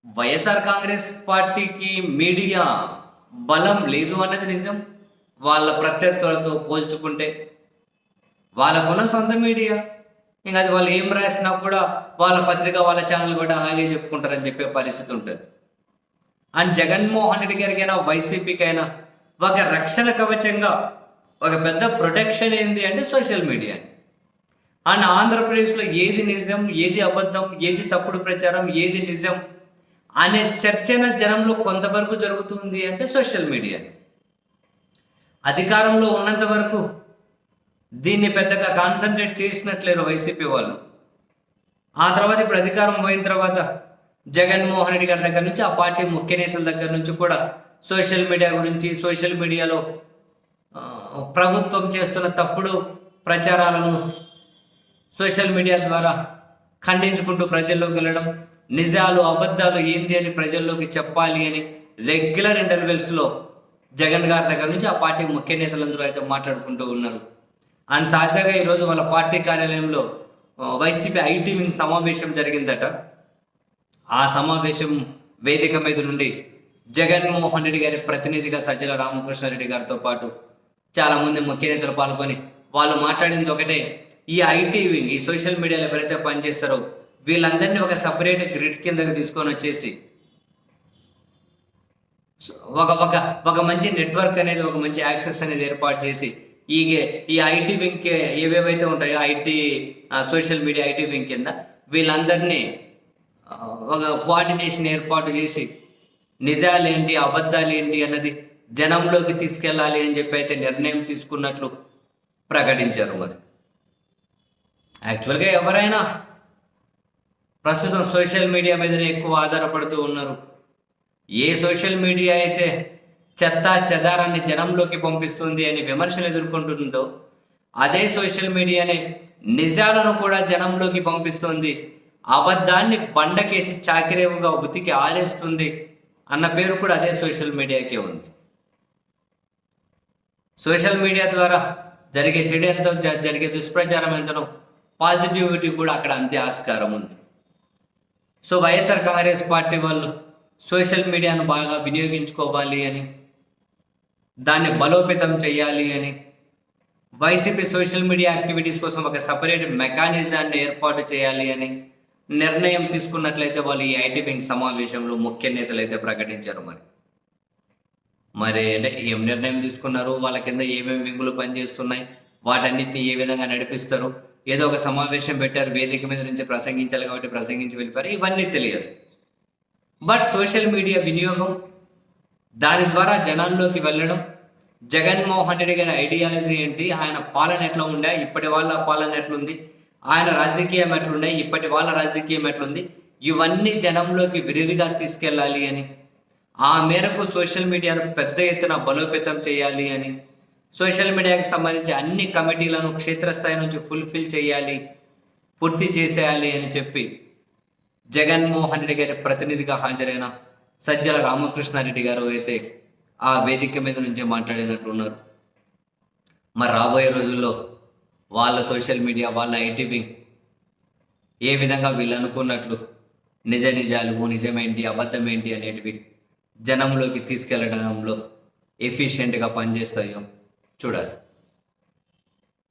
వైఎస్ఆర్ కాంగ్రెస్ పార్టీకి మీడియా బలం లేదు అన్నది నిజం. వాళ్ళ ప్రత్యర్థులతో పోల్చుకుంటే వాళ్ళకున్న సొంత మీడియా, ఇంకా అది వాళ్ళు ఏం రాసినా కూడా వాళ్ళ పత్రిక వాళ్ళ ఛానల్ కూడా అలాగే చెప్పుకుంటారని చెప్పే పరిస్థితి ఉంటుంది. అండ్ జగన్మోహన్ రెడ్డి గారికైనా వైసీపీకైనా ఒక రక్షణ కవచంగా ఒక పెద్ద ప్రొటెక్షన్ ఏంది అంటే సోషల్ మీడియా. అండ్ ఆంధ్రప్రదేశ్లో ఏది నిజం, ఏది అబద్ధం, ఏది తప్పుడు ప్రచారం, ఏది నిజం అనే చర్చన జనంలో కొంతవరకు జరుగుతుంది అంటే సోషల్ మీడియా. అధికారంలో ఉన్నంత వరకు దీన్ని పెద్దగా కాన్సన్ట్రేట్ చేసినట్లేరు వైసీపీ వాళ్ళు. ఆ తర్వాత ఇప్పుడు అధికారం పోయిన తర్వాత జగన్మోహన్ రెడ్డి గారి దగ్గర నుంచి ఆ పార్టీ ముఖ్య నేతల దగ్గర నుంచి కూడా సోషల్ మీడియా గురించి, సోషల్ మీడియాలో ప్రభుత్వం చేస్తున్న తప్పుడు ప్రచారాలను సోషల్ మీడియా ద్వారా ఖండించుకుంటూ ప్రజల్లోకి వెళ్ళడం, నిజాలు అబద్ధాలు ఏంది అని ప్రజల్లోకి చెప్పాలి అని రెగ్యులర్ ఇంటర్వెల్స్లో జగన్ గారి దగ్గర నుంచి ఆ పార్టీ ముఖ్య నేతలందరూ అయితే మాట్లాడుకుంటూ ఉన్నారు. అండ్ తాజాగా ఈరోజు వాళ్ళ పార్టీ కార్యాలయంలో వైసీపీ ఐటీ వింగ్ సమావేశం జరిగిందట. ఆ సమావేశం వేదిక మీద నుండి జగన్మోహన్ రెడ్డి గారి ప్రతినిధిగా సజ్జల రామకృష్ణారెడ్డి గారితో పాటు చాలామంది ముఖ్య నేతలు పాల్గొని వాళ్ళు మాట్లాడింది ఒకటే, ఈ ఐటీ వింగ్, ఈ సోషల్ మీడియాలో ఎవరైతే పనిచేస్తారో వీళ్ళందరినీ ఒక సపరేట్ గ్రిడ్ కిందకి తీసుకొని వచ్చేసి ఒక మంచి నెట్వర్క్ అనేది, ఒక మంచి యాక్సెస్ అనేది ఏర్పాటు చేసి ఈ ఐటీ వింగ్ ఏవేవైతే ఉంటాయో IT social media IT wing కింద వీళ్ళందరినీ ఒక కోఆర్డినేషన్ ఏర్పాటు చేసి నిజాలు ఏంటి, అబద్ధాలు ఏంటి అన్నది జనంలోకి తీసుకెళ్ళాలి అని చెప్పి అయితే నిర్ణయం తీసుకున్నట్లు ప్రకటించారు. మరి యాక్చువల్గా ఎవరైనా ప్రస్తుతం సోషల్ మీడియా మీదనే ఎక్కువ ఆధారపడుతూ ఉన్నారు. ఏ సోషల్ మీడియా అయితే చెత్త చెదారాన్ని జనంలోకి పంపిస్తుంది అని విమర్శలు ఎదుర్కొంటుందో అదే సోషల్ మీడియానే నిజాలను కూడా జనంలోకి పంపిస్తుంది, అబద్ధాన్ని బండకేసి చాకిరేవుగా ఉతికి ఆరేస్తుంది అన్న పేరు కూడా అదే సోషల్ మీడియాకే ఉంది. సోషల్ మీడియా ద్వారా జరిగే చెడు ఎంతో, జరిగే దుష్ప్రచారం ఎంతనో పాజిటివిటీ కూడా అక్కడ అంతే ఆస్కారం ఉంది. సో వైఎస్ఆర్ కాంగ్రెస్ పార్టీ వాళ్ళు సోషల్ మీడియాను బాగా వినియోగించుకోవాలి అని, దాన్ని బలోపేతం చేయాలి అని, వైసీపీ సోషల్ మీడియా యాక్టివిటీస్ కోసం ఒక సపరేట్ మెకానిజాన్ని ఏర్పాటు చేయాలి అని నిర్ణయం తీసుకున్నట్లయితే వాళ్ళు ఈ ఐటీ వింగ్ సమావేశంలో ముఖ్య నేతలు అయితే ప్రకటించారు. మరి అంటే ఏం నిర్ణయం తీసుకున్నారు, వాళ్ళ కింద ఏమేమి వింగులు పనిచేస్తున్నాయి, వాటన్నిటిని ఏ విధంగా నడిపిస్తారు, ఏదో ఒక సమావేశం పెట్టారు, వేదిక మీద నుంచి ప్రసంగించాలి కాబట్టి ప్రసంగించి వెళ్ళిపోయారు, ఇవన్నీ తెలియదు. బట్ సోషల్ మీడియా వినియోగం, దాని ద్వారా జనాల్లోకి వెళ్ళడం, జగన్మోహన్ రెడ్డి గారి ఐడియాలజీ ఏంటి, ఆయన పాలన ఎట్లా ఉండే, ఇప్పటి వాళ్ళ పాలన ఎట్లుంది, ఆయన రాజకీయం ఎట్లుండే, ఇప్పటి వాళ్ళ రాజకీయం ఎట్లుంది, ఇవన్నీ జనంలోకి విరివిగా తీసుకెళ్ళాలి అని, ఆ మేరకు సోషల్ మీడియాను పెద్ద ఎత్తున బలోపేతం చేయాలి అని, సోషల్ మీడియాకి సంబంధించి అన్ని కమిటీలను క్షేత్రస్థాయి నుంచి ఫుల్ఫిల్ చేయాలి, పూర్తి చేసేయాలి అని చెప్పి జగన్మోహన్ రెడ్డి గారి ప్రతినిధిగా హాజరైన సజ్జల రామకృష్ణారెడ్డి గారు అయితే ఆ వేదిక మీద నుంచి మాట్లాడినట్లున్నారు. మరి రాబోయే రోజుల్లో వాళ్ళ సోషల్ మీడియా, వాళ్ళ ఐటీ వింగ్ ఏ విధంగా వీళ్ళు అనుకున్నట్లు నిజాలు, నిజమేంటి, అబద్ధం ఏంటి అనేటివి జనంలోకి తీసుకెళ్లడంలో ఎఫిషియెంట్గా పనిచేస్తాయో చూడాలి.